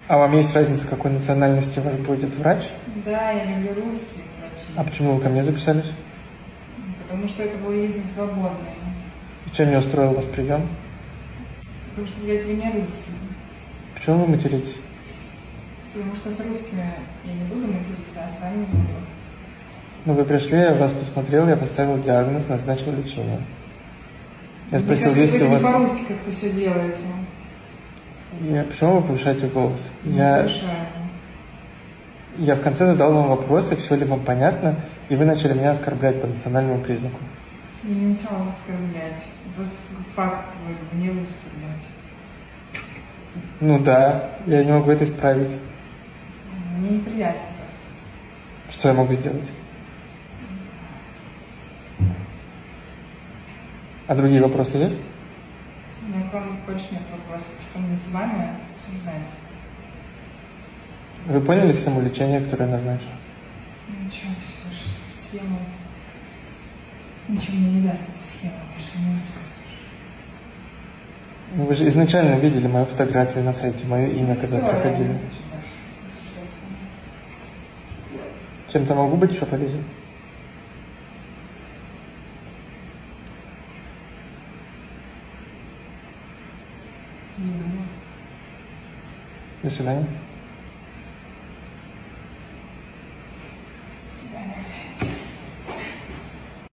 А вам есть разница, какой национальности ваш будет врач? Да, я люблю русских врачей. А почему вы ко мне записались? Потому что это был язык свободный. И чем не устроил вас прием? Потому что, блядь, вы не русские. Почему вы материтесь? Потому что с русскими я не буду материться, а с вами буду. Ну, вы пришли, я вас посмотрел, я поставил диагноз, назначил лечение. Я Мне спросил, кажется, есть ли у вы вас... не по-русски как-то все делаете. Почему вы повышаете голос? Не повышаю. Я в конце задал вам вопросы, все ли вам понятно, и вы начали меня оскорблять по национальному признаку. Я не начала вас оскорблять. Просто факт говорю, не русский, блядь. Ну да, я не могу это исправить. Мне неприятно просто. Что я могу сделать? Не знаю. А другие вопросы есть? У меня к вам больше нет вопросов, что мне с вами обсуждать. Вы поняли схему лечения, которую я назначил? Ничего, все же, схема. Ничего мне не даст эта схема, больше не расскажешь. Вы же изначально видели мою фотографию на сайте, мое имя, когда Всё, я не проходили. хочу больше обсуждать с вами. Чем-то могу быть еще полезен? Не думаю. До свидания.